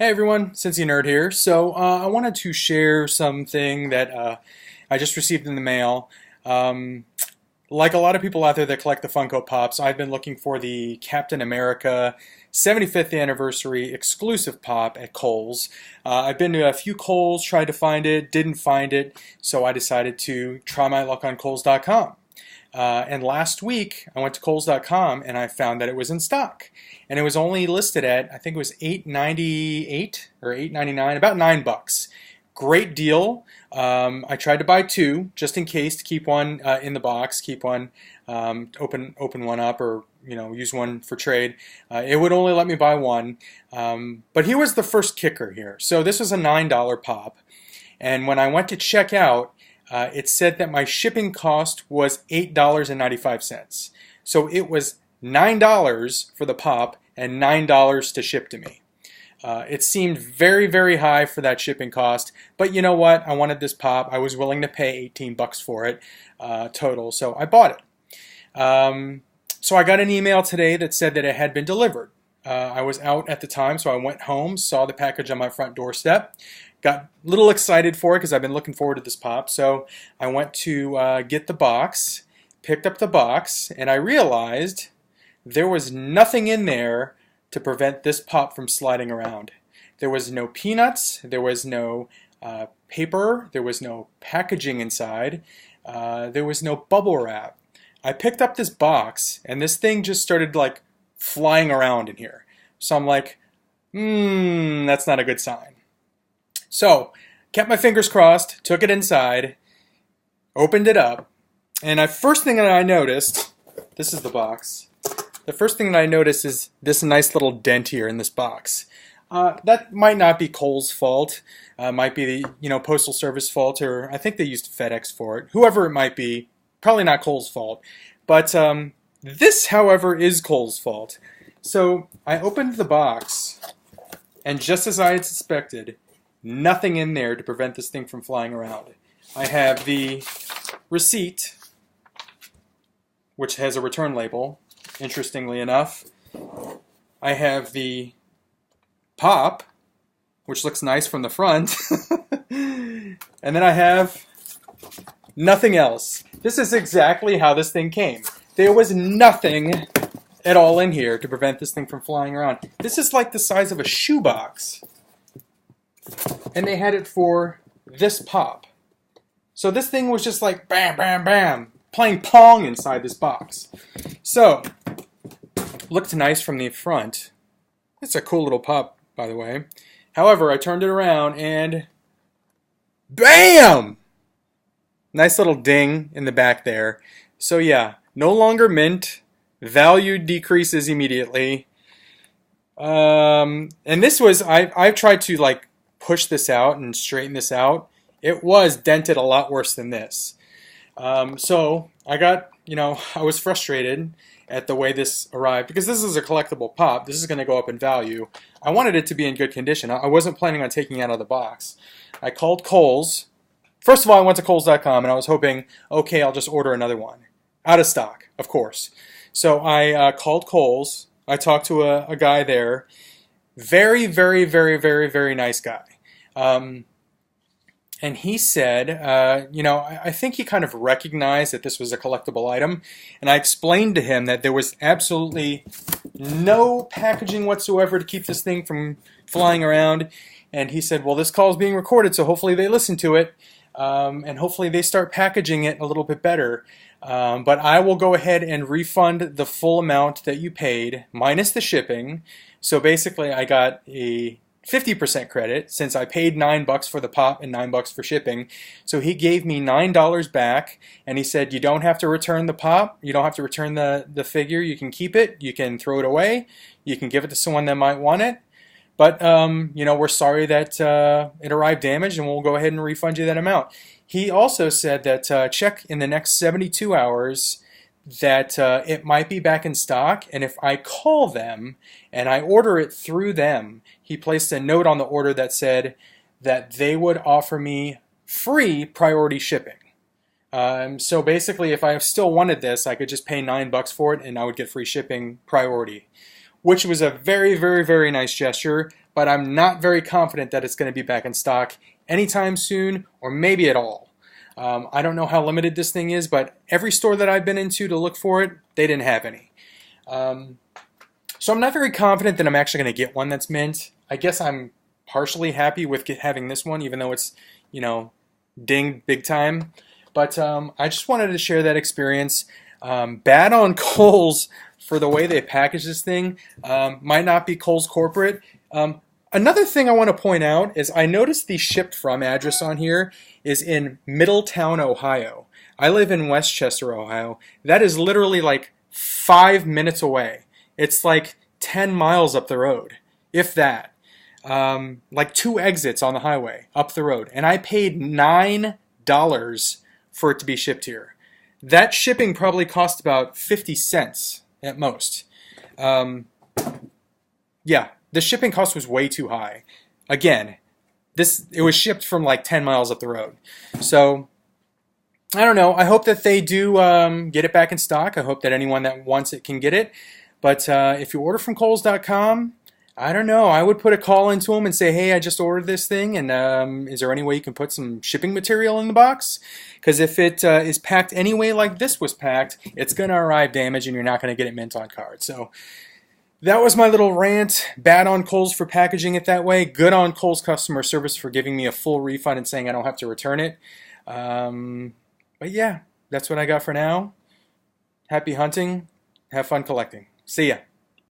Hey everyone, Cincy Nerd here. I wanted to share something that I just received in the mail. Um, like a lot of people out there that collect the Funko Pops, I've been looking for the Captain America 75th anniversary exclusive pop at Kohl's. I've been to a few Kohl's, tried to find it, didn't find it, so I decided to try my luck on Kohls.com. And last week, I went to Kohls.com and I found that it was in stock. And it was only listed at, I think it was $8.98 or $8.99, about $9. Great deal. I tried to buy two just in case to keep one in the box, keep one, open one up, or use one for trade. It would only let me buy one. But here was the first kicker here. So this was a $9 pop. And when I went to check out, it said that my shipping cost was $8.95. So it was $9 for the pop and $9 to ship to me. It seemed very, very high for that shipping cost, but you know what? I wanted this pop. I was willing to pay 18 bucks for it total, so I bought it. So I got an email today that said that it had been delivered. I was out at the time, so I went home, saw the package on my front doorstep, got a little excited for it because I've been looking forward to this pop. So I went to get the box, picked up the box, and I realized there was nothing in there to prevent this pop from sliding around. There was no peanuts, there was no paper, there was no packaging inside, there was no bubble wrap. I picked up this box and this thing just started like flying around in here. So I'm like, that's not a good sign. So, kept my fingers crossed, took it inside, opened it up, and first thing that I noticed, this is the box, the first thing that I noticed is this nice little dent here in this box. That might not be Kohl's fault, might be the Postal Service fault, or I think they used FedEx for it. Whoever it might be, probably not Kohl's fault. But this, however, is Kohl's fault. So I opened the box, and just as I had suspected, nothing in there to prevent this thing from flying around. I have the receipt, which has a return label, interestingly enough. I have the pop, which looks nice from the front. And then I have nothing else. This is exactly how this thing came. There was nothing at all in here to prevent this thing from flying around. This is like the size of a shoebox. And they had it for this pop. So this thing was just like bam, bam, bam, playing Pong inside this box. So, looked nice from the front. It's a cool little pop, by the way. However, I turned it around and BAM! Nice little ding in the back there. So yeah, no longer mint. Value decreases immediately. And this was, I've tried to like push this out and straighten this out. It was dented a lot worse than this. So I got, I was frustrated at the way this arrived because this is a collectible pop. This is going to go up in value. I wanted it to be in good condition. I wasn't planning on taking it out of the box. I called Kohl's. First of all, I went to Kohls.com and I was hoping, okay, I'll just order another one. Out of stock, of course. So I called Kohl's. I talked to a guy there. Very, very, very, very, very nice guy. And he said, I think he kind of recognized that this was a collectible item. And I explained to him that there was absolutely no packaging whatsoever to keep this thing from flying around. And he said, well, this call is being recorded, so hopefully they listen to it. And hopefully they start packaging it a little bit better. But I will go ahead and refund the full amount that you paid, minus the shipping. So basically I got a 50% credit since I paid $9 for the pop and $9 for shipping. So he gave me $9 back and he said, you don't have to return the pop. You don't have to return the figure. You can keep it. You can throw it away. You can give it to someone that might want it. But, we're sorry that it arrived damaged and we'll go ahead and refund you that amount. He also said that check in the next 72 hours that it might be back in stock, and if I call them and I order it through them, he placed a note on the order that said that they would offer me free priority shipping. So basically, if I still wanted this, I could just pay $9 for it and I would get free shipping priority. which was a very, very, very nice gesture, but I'm not very confident that it's going to be back in stock anytime soon, or maybe at all. I don't know how limited this thing is, but every store that I've been into to look for it, they didn't have any. So I'm not very confident that I'm actually going to get one that's mint. I guess I'm partially happy with having this one, even though it's, you know, dinged big time. But I just wanted to share that experience. Bad on Kohl's for the way they package this thing. Might not be Kohl's corporate. Another thing I want to point out is I noticed the shipped from address on here is in Middletown, Ohio. I live in Westchester, Ohio. That is literally like 5 minutes away. It's like 10 miles up the road, if that. Like 2 exits on the highway up the road. And I paid $9 for it to be shipped here. That shipping probably cost about 50 cents at most. Yeah, the shipping cost was way too high. Again, it was shipped from like 10 miles up the road. So, I don't know. I hope that they do get it back in stock. I hope that anyone that wants it can get it. But if you order from Kohls.com, I don't know. I would put a call into them and say, hey, I just ordered this thing, and is there any way you can put some shipping material in the box? Because if it is packed anyway like this was packed, it's going to arrive damaged, and you're not going to get it mint on card. So that was my little rant. Bad on Kohl's for packaging it that way. Good on Kohl's customer service for giving me a full refund and saying I don't have to return it. But yeah, that's what I got for now. Happy hunting. Have fun collecting. See ya.